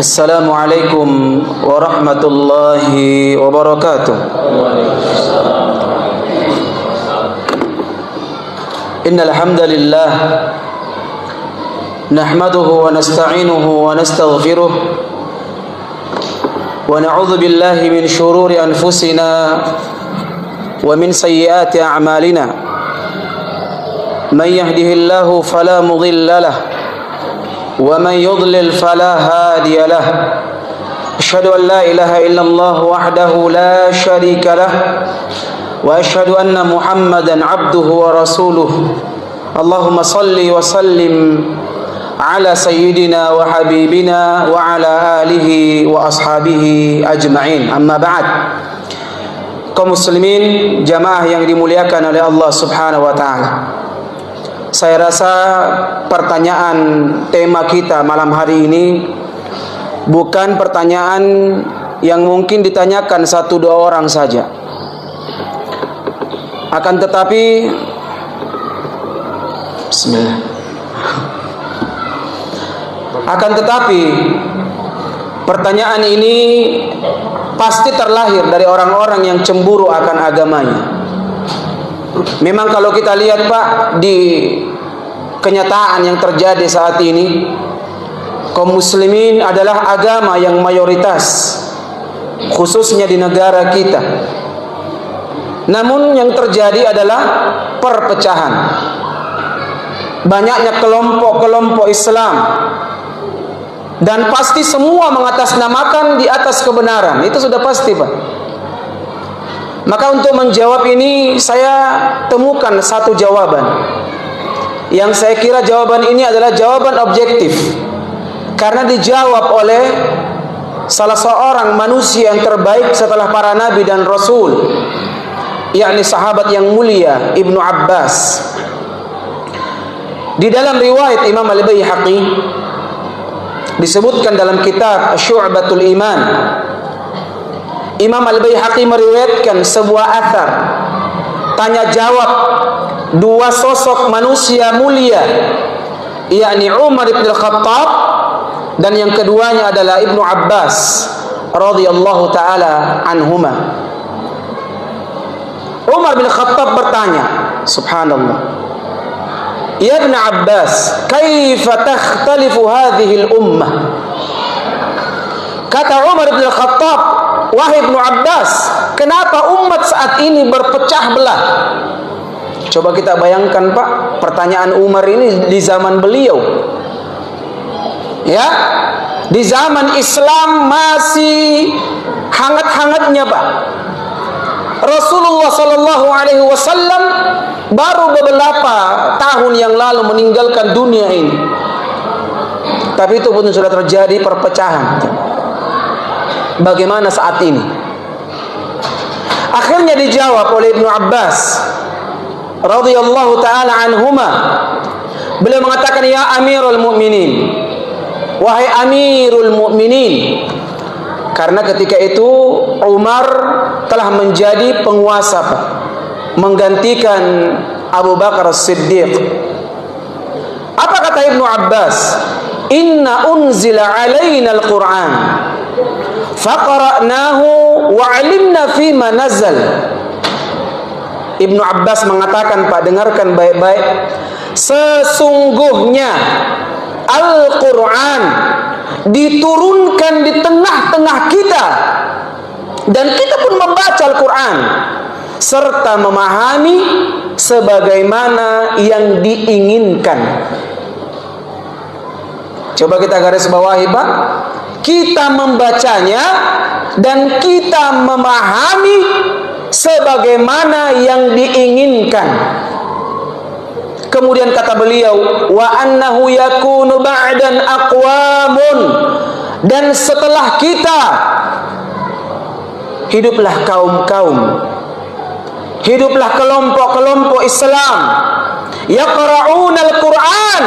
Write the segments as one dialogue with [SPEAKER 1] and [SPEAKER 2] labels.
[SPEAKER 1] Assalamualaikum warahmatullahi wabarakatuh. Innal hamdalillah nahmaduhu wa nasta'inuhu wa nastaghfiruh wa na'udzu billahi min shururi anfusina wa min sayyiati a'malina. Man yahdihillahu fala mudilla lahu ومن يضلل فلا هادي له أشهد أن لا إله إلا الله وحده لا شريك له وأشهد أن محمدا عبده ورسوله اللهم صل وسلم على سيدنا وحبيبنا وعلى آله وأصحابه أجمعين أما بعد. Kaum muslimin jamaah yang dimuliakan oleh Allah Subhanahu wa taala. Saya rasa pertanyaan tema kita malam hari ini bukan pertanyaan yang mungkin ditanyakan 1-2 orang saja. Akan tetapi Bismillah. Akan tetapi pertanyaan ini pasti terlahir dari orang-orang yang cemburu akan agamanya. Memang kalau kita lihat Pak, di kenyataan yang terjadi saat ini, kaum muslimin adalah agama yang mayoritas, khususnya di negara kita. Namun yang terjadi adalah perpecahan. Banyaknya kelompok-kelompok Islam, dan pasti semua mengatasnamakan di atas kebenaran. Itu sudah pasti Pak. Maka untuk menjawab ini saya temukan satu jawaban yang saya kira jawaban ini adalah jawaban objektif, karena dijawab oleh salah seorang manusia yang terbaik setelah para nabi dan rasul, yakni sahabat yang mulia Ibnu Abbas. Di dalam riwayat Imam Al-Baihaqi disebutkan dalam kitab Syu'batul Iman, Imam Al-Baihaqi meriwayatkan sebuah athar tanya jawab 2 sosok manusia mulia, yakni Umar bin Khattab dan yang keduanya adalah Ibnu Abbas radhiyallahu taala anhuma. Umar bin Khattab bertanya, subhanallah, ya Ibnu Abbas, kaifa takhtalifu hadhihi al-ummah? Kata Umar bin Khattab, wahai Ibnu Abbas, kenapa umat saat ini berpecah belah? Coba kita bayangkan Pak, pertanyaan Umar ini di zaman beliau. Ya, di zaman Islam masih hangat-hangatnya Pak. Rasulullah sallallahu alaihi wasallam baru beberapa tahun yang lalu meninggalkan dunia ini. Tapi itu pun sudah terjadi perpecahan. Bagaimana saat ini? Akhirnya dijawab oleh Ibnu Abbas radhiyallahu taala anhuma. Beliau mengatakan, ya Amirul Mukminin, wahai Amirul Mukminin. Karena ketika itu Umar telah menjadi penguasa Pak, menggantikan Abu Bakar As-Siddiq. Apa kata Ibnu Abbas? Inna unzila alaina al-Quran faqara'nahu wa 'alimna fima nazal. Ibnu Abbas mengatakan, Pak, dengarkan baik-baik, sesungguhnya Al-Quran diturunkan di tengah-tengah kita, dan kita pun membaca Al-Quran serta memahami sebagaimana yang diinginkan. Coba kita garis bawahi Pak, kita membacanya dan kita memahami sebagaimana yang diinginkan. Kemudian kata beliau, wa annahu yakunu ba'dan aqwamun, dan setelah kita hiduplah kaum-kaum, hiduplah kelompok-kelompok Islam, yaqra'una al-Qur'an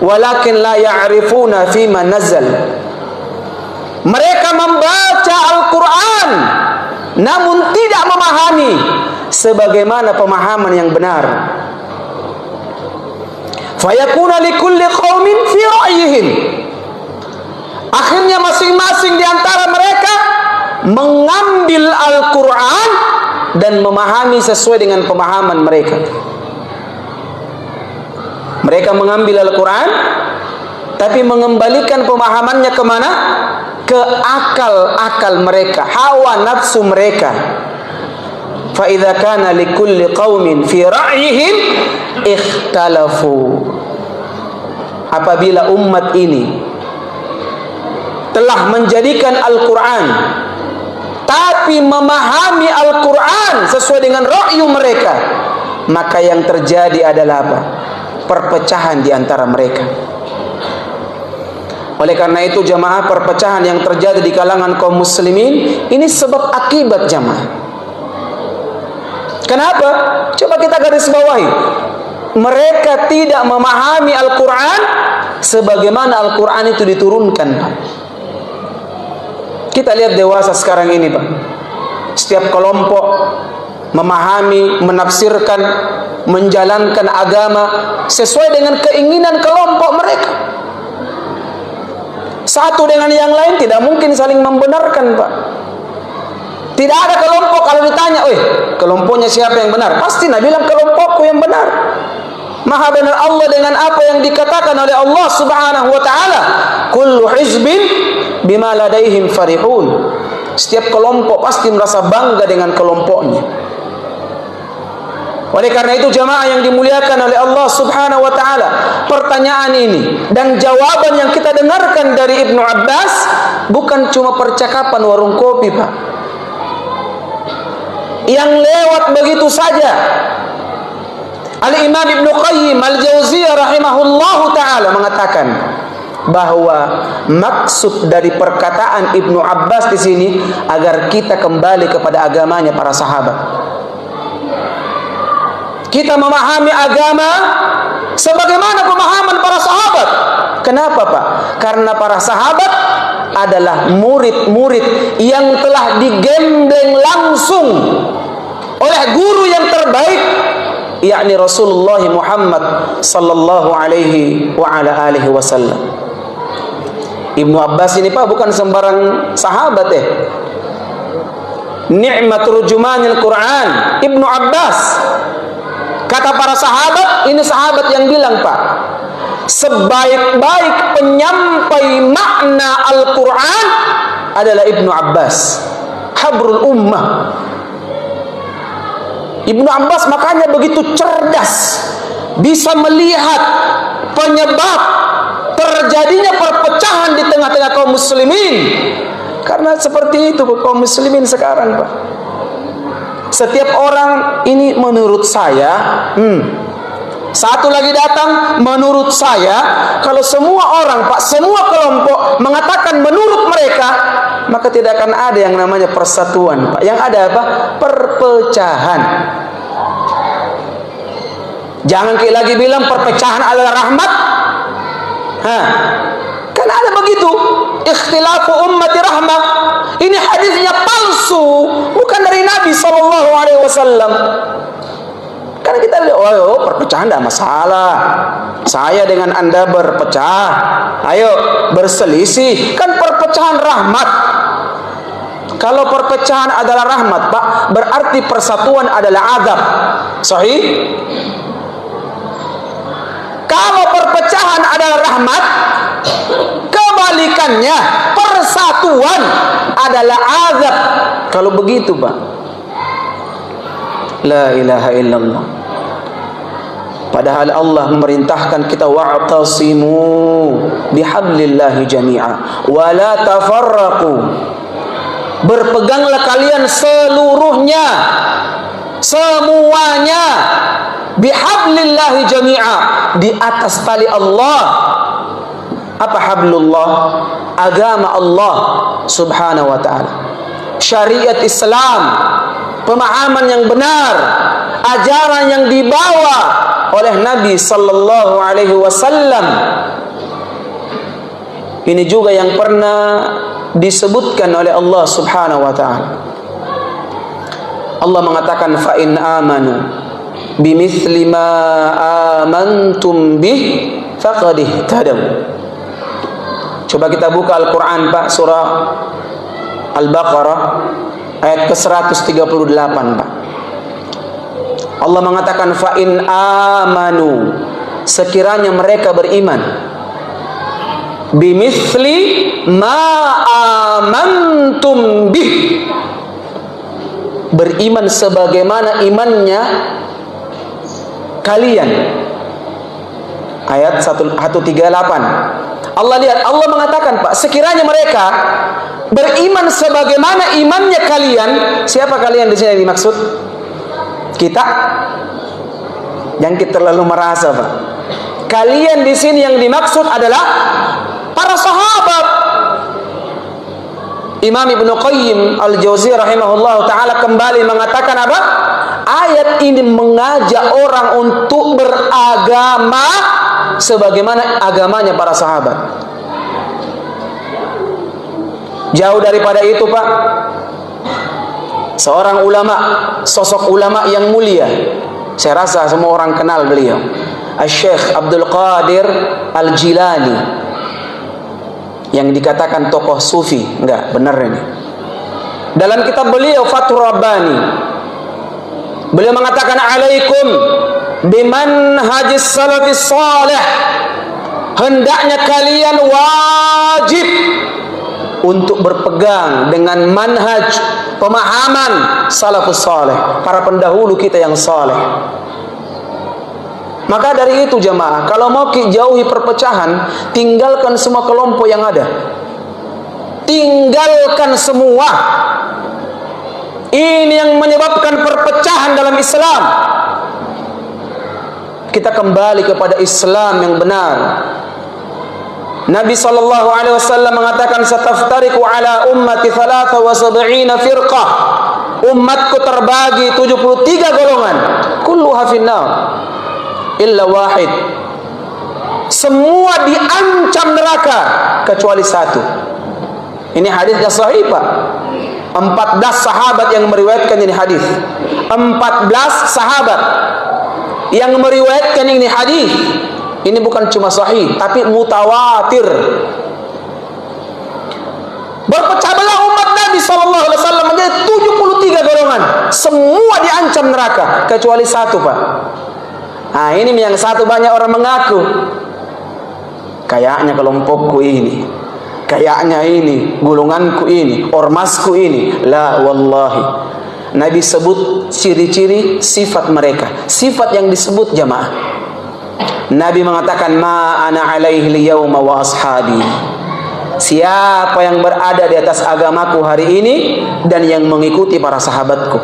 [SPEAKER 1] walakin la ya'rifuna fima nazal. Mereka membaca Al-Quran namun tidak memahami sebagaimana pemahaman yang benar. Fayakuna likulli qaumin fi ra'yihim. Akhirnya masing-masing di antara mereka mengambil Al-Quran dan memahami sesuai dengan pemahaman mereka. Mereka mengambil Al-Quran, tapi mengembalikan pemahamannya kemana? Ke akal-akal mereka, hawa nafsu mereka. Fa idza kana likulli qaumin fi ra'yihim ikhtalafu. Apabila umat ini telah menjadikan Al-Quran, tapi memahami Al-Quran sesuai dengan ra'yu mereka, maka yang terjadi adalah apa? Perpecahan di antara mereka. Oleh karena itu jamaah, perpecahan yang terjadi di kalangan kaum muslimin ini sebab akibat jamaah. Kenapa? Coba kita garis bawahi. Mereka tidak memahami Al-Quran sebagaimana Al-Quran itu diturunkan, Pak. Kita lihat dewasa sekarang ini, Pak. Setiap kelompok memahami, menafsirkan, menjalankan agama sesuai dengan keinginan kelompok mereka. Satu dengan yang lain tidak mungkin saling membenarkan, Pak. Tidak ada kelompok kalau ditanya, kelompoknya siapa yang benar? Pasti nak bilang kelompokku yang benar. Maha benar Allah dengan apa yang dikatakan oleh Allah Subhanahu wa taala. Kullu hizbin bima ladaihim farihun. Setiap kelompok pasti merasa bangga dengan kelompoknya. Oleh karena itu jamaah yang dimuliakan oleh Allah Subhanahu wa taala, pertanyaan ini dan jawaban yang kita dengarkan dari Ibnu Abbas bukan cuma percakapan warung kopi, Pak, yang lewat begitu saja. Al-Imam Ibnu Qayyim Al-Jauziyah rahimahullahu taala mengatakan bahwa maksud dari perkataan Ibnu Abbas di sini agar kita kembali kepada agamanya para sahabat. Kita memahami agama sebagaimana pemahaman para sahabat. Kenapa, Pak? Karena para sahabat adalah murid-murid yang telah digembleng langsung oleh guru yang terbaik, yakni Rasulullah Muhammad sallallahu alaihi wa ala alihi wasallam. Ibnu Abbas ini, Pak, bukan sembarang sahabat Ni'mat turjumanil Quran, Ibnu Abbas. Kata para sahabat, ini sahabat yang bilang, Pak, sebaik-baik penyampai makna Al-Quran adalah Ibnu Abbas, habrul ummah. Ibnu Abbas makanya begitu cerdas, bisa melihat penyebab terjadinya perpecahan di tengah-tengah kaum muslimin. Karena seperti itu kaum muslimin sekarang, Pak. Setiap orang ini menurut saya, satu lagi datang menurut saya. Kalau semua orang, Pak, semua kelompok mengatakan menurut mereka, maka tidak akan ada yang namanya persatuan, Pak. Yang ada apa? Perpecahan. Jangan lagi bilang perpecahan adalah rahmat. Kan ada begitu. Ikhtilafu ummati rahmah. Ini hadisnya palsu, bukan dari Nabi sallallahu alaihi wasallam. Karena kita lihat, perpecahan tidak masalah. Saya dengan Anda berpecah, ayo berselisih, kan perpecahan rahmat. Kalau perpecahan adalah rahmat, Pak, berarti persatuan adalah azab. Sahih? Kalau perpecahan adalah rahmat, kebalikannya persatuan adalah azab. Kalau begitu, Pak, la ilaha illallah. Padahal Allah memerintahkan kita wa'tasimu bihablillahi jami'a wa la tafarraqu. Berpeganglah kalian seluruhnya, semuanya, bihablillahi jami'a, di atas tali Allah. Apa hablullah? Agama Allah subhanahu wa ta'ala, syariat Islam, pemahaman yang benar, ajaran yang dibawa oleh Nabi sallallahu alaihi wasallam. Ini juga yang pernah disebutkan oleh Allah subhanahu wa ta'ala. Allah mengatakan, fa in amanu bimithli ma amantum bih faqad ihtadaw. Coba kita buka Al-Quran Pak, surah Al-Baqarah ayat ke-138 Pak. Allah mengatakan fa in amanu, sekiranya mereka beriman, bimithli ma amantum bih, beriman sebagaimana imannya kalian. Ayat 138. Allah lihat, Allah mengatakan Pak, sekiranya mereka beriman sebagaimana imannya kalian. Siapa kalian di sini yang dimaksud? Kita. Jangan kita terlalu merasa Pak. Kalian di sini yang dimaksud adalah para sahabat. Imam Ibnu Qayyim Al-Jauziyah rahimahullah ta'ala kembali mengatakan apa? Ayat ini mengajak orang untuk beragama sebagaimana agamanya para sahabat. Jauh daripada itu Pak, seorang ulama, sosok ulama yang mulia, saya rasa semua orang kenal beliau, Syekh Abdul Qadir Al-Jilani, yang dikatakan tokoh sufi. Enggak, benar ini. Dalam kitab beliau Fathur Rabbani, beliau mengatakan alaikum bimanhajis salafis salih, hendaknya kalian wajib untuk berpegang dengan manhaj, pemahaman salafus salih, para pendahulu kita yang saleh. Maka dari itu jamaah, kalau mau jauhi perpecahan, tinggalkan semua kelompok yang ada. Tinggalkan semua. Ini yang menyebabkan perpecahan dalam Islam. Kita kembali kepada Islam yang benar. Nabi SAW mengatakan sataftariku ala ummati 73 firqah. Umatku terbagi 73 golongan. Kulluha finnar illa wahid. Semua diancam neraka kecuali satu. Ini hadisnya sahih Pak. 14 sahabat yang meriwayatkan ini hadis. 14 sahabat yang meriwayatkan ini hadis. Ini bukan cuma sahih, tapi mutawatir. Berpecah belah umat Nabi SAW menjadi 73 golongan. Semua diancam neraka kecuali satu Pak. Nah ini yang satu banyak orang mengaku, kayaknya kelompokku ini, kayaknya ini, golonganku ini, ormasku ini. La wallahi. Nabi sebut ciri-ciri sifat mereka. Sifat yang disebut jamaah, Nabi mengatakan ma ana alaihi al-yauma wa ashabi. Siapa yang berada di atas agamaku hari ini dan yang mengikuti para sahabatku.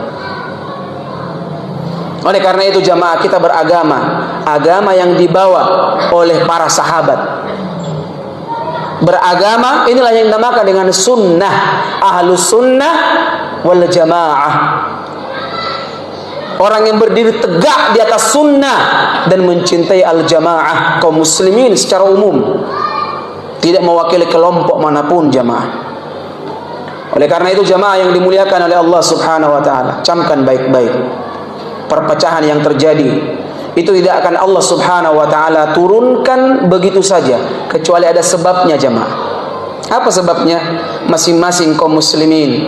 [SPEAKER 1] Oleh karena itu jamaah, kita beragama, agama yang dibawa oleh para sahabat. Beragama inilah yang dinamakan dengan sunnah, ahlus sunnah wal jamaah. Orang yang berdiri tegak di atas sunnah dan mencintai al-jamaah, kaum muslimin secara umum, tidak mewakili kelompok manapun jamaah. Oleh karena itu jamaah yang dimuliakan oleh Allah Subhanahu wa taala, camkan baik-baik. Perpecahan yang terjadi itu tidak akan Allah Subhanahu wa taala turunkan begitu saja, kecuali ada sebabnya jamaah. Apa sebabnya? Masing-masing kaum muslimin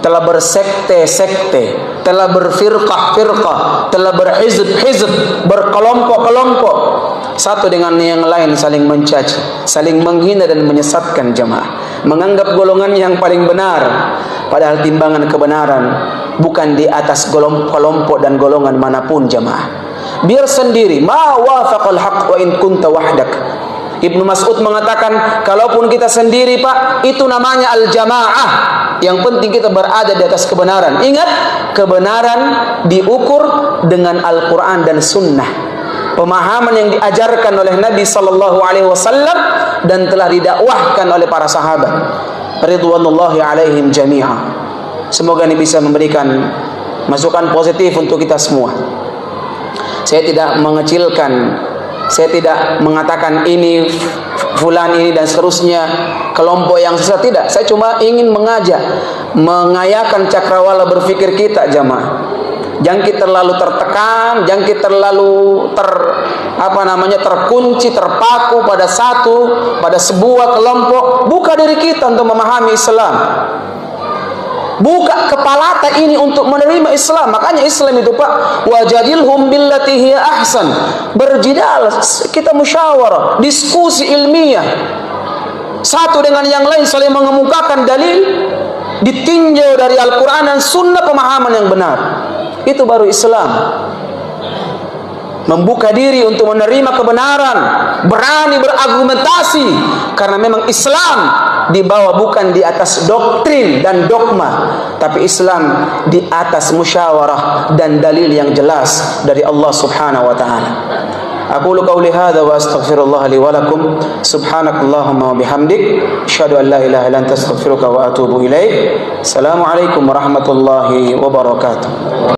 [SPEAKER 1] telah bersekte-sekte, telah berfirqah-firqah, telah berhizb-hizb, berkelompok-kelompok, satu dengan yang lain saling mencaci, saling menghina dan menyesatkan jamaah, menganggap golongan yang paling benar, padahal timbangan kebenaran bukan di atas kelompok dan golongan manapun jamaah. Biar sendiri, ma wafaqal haqq wa in kunta wahdak. Ibnu Mas'ud mengatakan, kalaupun kita sendiri Pak, itu namanya al-jamaah. Yang penting kita berada di atas kebenaran. Ingat, kebenaran diukur dengan Al-Quran dan Sunnah. Pemahaman yang diajarkan oleh Nabi SAW dan telah didakwahkan oleh para sahabat ridwanullahi alaihim jami'ah. Semoga ini bisa memberikan masukan positif untuk kita semua. Saya tidak mengecilkan, saya tidak mengatakan ini fulan ini dan seterusnya kelompok yang sesat, tidak. Saya cuma ingin mengajak, mengayakan cakrawala berpikir kita jamaah. Jangan kita terlalu tertekan, jangan kita terlalu terkunci, terpaku pada sebuah kelompok. Buka diri kita untuk memahami Islam. Buka kepala ini untuk menerima Islam. Makanya Islam itu, Pak, wajadilhum billati hiya ahsan. Berjidal, kita musyawarah, diskusi ilmiah. Satu dengan yang lain saling mengemukakan dalil, ditinjau dari Al-Quran dan Sunnah pemahaman yang benar. Itu baru Islam. Membuka diri untuk menerima kebenaran, berani berargumentasi, karena memang Islam dibawa bukan di atas doktrin dan dogma, tapi Islam di atas musyawarah dan dalil yang jelas dari Allah Subhanahu wa taala. Aqulu qawli hadza wa astaghfirullah li wa lakum. Subhanakallahumma wa bihamdik, asyhadu an la ilaha illa anta astaghfiruka wa atubu ilaik. Assalamualaikum warahmatullahi wabarakatuh.